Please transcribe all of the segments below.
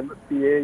MCA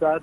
7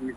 20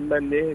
MNA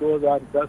2010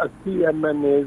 80 MNAs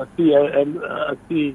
80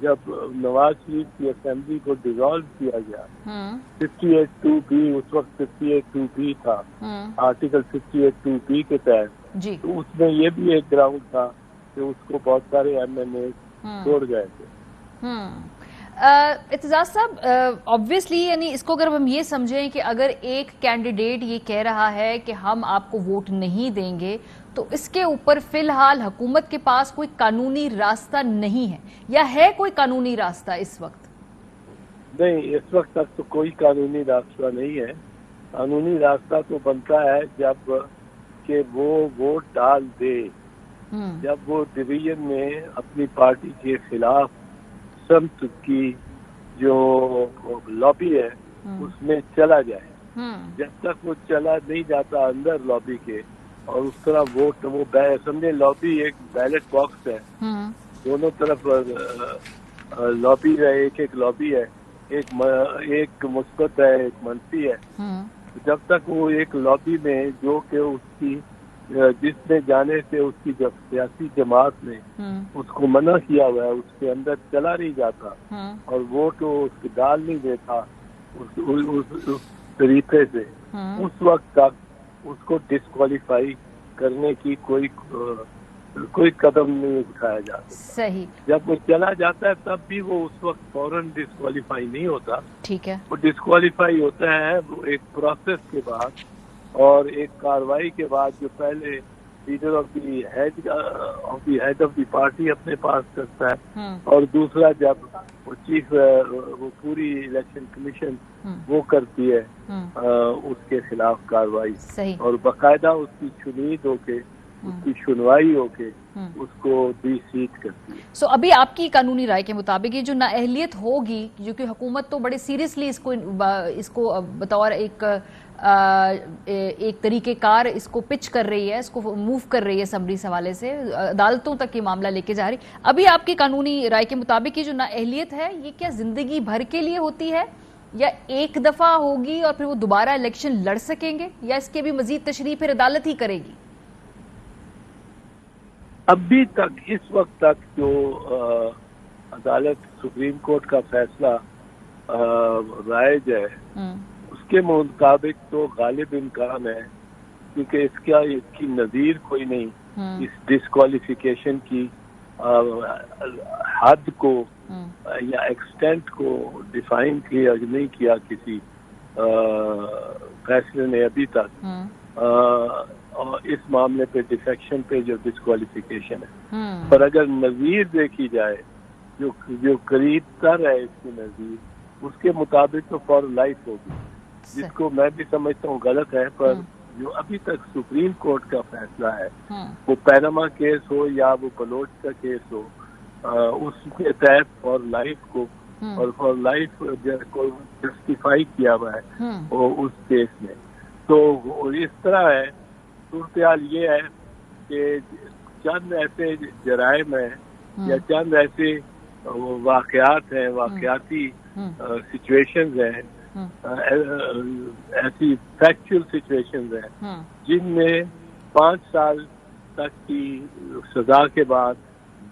جب نواز شریف کی assembly کو ڈیزالو کیا گیا 58(2)B اس وقت 58(2)B تھا آرٹیکل 58(2)B کے تحت، تو اس میں یہ بھی ایک گراؤنڈ تھا کہ اس کو بہت سارے MNA چھوڑ گئے تھے۔ اعتزاز صاحب آبویسلی یعنی اس کو اگر ہم یہ سمجھیں کہ اگر ایک کینڈیڈیٹ یہ کہہ رہا ہے کہ ہم آپ کو ووٹ نہیں دیں گے تو اس کے اوپر فی الحال حکومت کے پاس کوئی قانونی راستہ نہیں ہے، یا ہے کوئی قانونی راستہ اس وقت؟ نہیں، اس وقت تک تو کوئی قانونی راستہ نہیں ہے۔ قانونی راستہ تو بنتا ہے جب کہ وہ ووٹ ڈال دے، جب وہ ڈویژن میں اپنی پارٹی کے خلاف سمت کی جو لابی ہے اس میں چلا جائے۔ جب تک وہ چلا نہیں جاتا اندر لابی کے اور اس طرح ووٹ، وہ سمجھے لابی ایک بیلٹ باکس ہے، دونوں طرف لابی ہے، ایک لابی ہے، ایک مثبت ہے ایک منفی ہے۔ جب تک وہ ایک لابی میں جو کہ اس کی جس میں جانے سے اس کی جب سیاسی جماعت نے اس کو منع کیا ہوا ہے اس کے اندر چلا نہیں جاتا اور ووٹ اس کو ڈال نہیں دیتا اس طریقے سے، اس وقت تک اس کو ڈسکوالیفائی کرنے کی کوئی قدم نہیں اٹھایا جاتا۔ صحیح۔ جب وہ چلا جاتا ہے تب بھی وہ اس وقت فوراً ڈسکوالیفائی نہیں ہوتا۔ ٹھیک ہے۔ وہ ڈسکوالیفائی ہوتا ہے وہ ایک پروسیس کے بعد اور ایک کاروائی کے بعد، جو پہلے leader of the head of the party اپنے پاس کرتا ہے، اور دوسرا جب وہ چیف وہ پوری الیکشن کمیشن وہ کرتی ہے اس کے خلاف کاروائی، اور باقاعدہ اس کی شنید ہو کے اس کی سنوائی ہو کے اس کو ڈی سیٹ کرتی ہے۔ سو ابھی آپ کی قانونی رائے کے مطابق یہ جو نااہلیت ہوگی، جو کہ حکومت تو بڑے سیریسلی اس کو بطور ایک طریقہ کار اس کو پچ کر رہی ہے، اس کو موو کر رہی ہے اسمبلی اس حوالے سے، عدالتوں تک یہ معاملہ لے کے جا رہی، ابھی آپ کی قانونی رائے کے مطابق یہ جو نااہلیت ہے یہ کیا زندگی بھر کے لیے ہوتی ہے، یا ایک دفعہ ہوگی اور پھر وہ دوبارہ الیکشن لڑ سکیں گے، یا اس کے بھی مزید تشریح پھر عدالت ہی کرے گی؟ ابھی تک اس وقت تک جو عدالت سپریم کورٹ کا فیصلہ رائج ہے اس کے مطابق تو غالب امکان ہے، کیونکہ اس کی نظیر کوئی نہیں، اس ڈسکوالیفیکیشن کی حد کو یا ایکسٹینٹ کو ڈیفائن کیا نہیں کیا کسی فیصلے نے ابھی تک، اور اس معاملے پہ ڈیفیکشن پہ جو ڈسکوالیفیکیشن ہے، پر اگر نظیر دیکھی جائے جو قریب تر ہے اس کی نظیر، اس کے مطابق تو فار لائف ہوگی، جس کو میں بھی سمجھتا ہوں غلط ہے، پر جو ابھی تک سپریم کورٹ کا فیصلہ ہے وہ پیناما کیس ہو یا وہ بلوچ کا کیس ہو، اس کے تحت فار لائف کو اور فار لائف کو جسٹیفائی کیا ہوا ہے اس کیس میں۔ تو اس طرح ہے، صورتحال یہ ہے کہ چند ایسے جرائم ہیں یا چند ایسے واقعات ہیں، واقعاتی سچویشنز ہیں، ایسی فیکچول سچویشنز ہیں جن میں 5 سال تک کی سزا کے بعد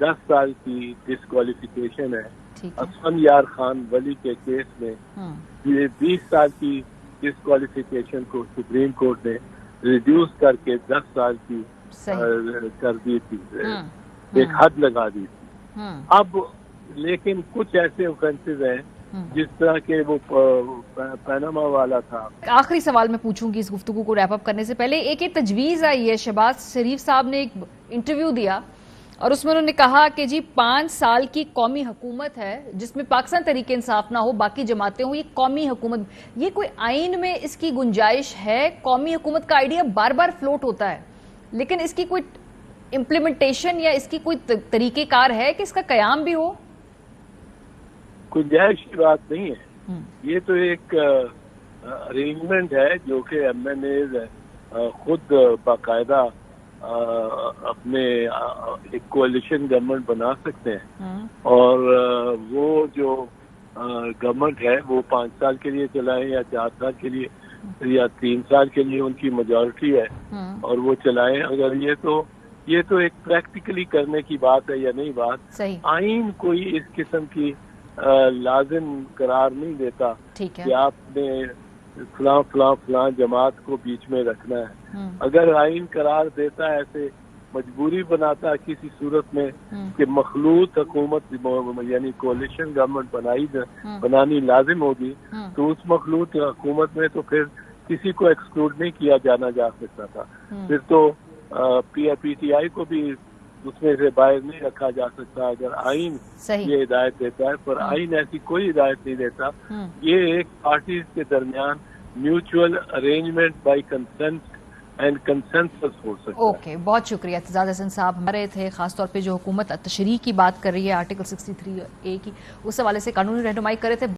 10 سال کی ڈسکوالیفیکیشن ہے۔ اسفن یار خان ولی کے کیس میں 20 سال کی ڈسکوالیفیکیشن کو سپریم کورٹ نے ریڈیوس کر کے 10 سال کی کر دی تھی، ایک حد لگا دی تھی۔ اب لیکن کچھ ایسے اوفینسز ہیں جس طرح کے وہ پیناما والا تھا۔ آخری سوال میں پوچھوں گی اس گفتگو کو ریپ اپ کرنے سے پہلے، ایک تجویز آئی ہے، شہباز شریف صاحب نے ایک انٹرویو دیا اور اس میں انہوں نے کہا کہ جی 5 سال کی قومی حکومت ہے جس میں پاکستان تحریک انصاف نہ ہو، باقی جماعتیں ہوں، یہ قومی حکومت، یہ کوئی آئین میں اس کی گنجائش ہے؟ قومی حکومت کا آئیڈیا بار بار فلوٹ ہوتا ہے لیکن اس کی کوئی امپلیمنٹیشن یا اس کی کوئی طریقہ کار ہے کہ اس کا قیام بھی ہو؟ گنجائش کی بات نہیں ہے، یہ تو ایک ارینجمنٹ ہے جو کہ MNAs خود باقاعدہ اپنے ایک کوalition گورنمنٹ بنا سکتے ہیں، اور وہ جو گورنمنٹ ہے وہ 5 سال کے لیے چلائیں یا 4 سال کے لیے یا 3 سال کے لیے، ان کی میجورٹی ہے اور وہ چلائیں۔ اگر یہ تو یہ تو ایک پریکٹیکلی کرنے کی بات ہے یا نہیں بات. صحیح. آئین کوئی اس قسم کی لازم قرار نہیں دیتا کہ آپ نے فلاں فلاں فلاں جماعت کو بیچ میں رکھنا ہے. اگر آئین قرار دیتا ہے ایسے مجبوری بناتا ہے کسی صورت میں کہ مخلوط حکومت یعنی کولیشن گورنمنٹ بنانی لازم ہوگی تو اس مخلوط حکومت میں تو پھر کسی کو ایکسکلوڈ نہیں کیا جانا جا سکتا تھا. پھر تو پی ٹی آئی کو بھی اس میں سے باہر نہیں رکھا جا سکتا اگر آئین یہ ہدایت دیتا ہے. پر آئین ایسی کوئی ہدایت نہیں دیتا. یہ ایک پارٹیز کے درمیان mutual arrangement by consent and consensus ہو سکتا ہے. اوکے، بہت شکریہ اعتزاز احسن صاحب ہمارے تھے. خاص طور پہ جو حکومت تشریح کی بات کر رہی ہے آرٹیکل 63A کی، اس حوالے سے قانونی رہنمائی کر رہے تھے.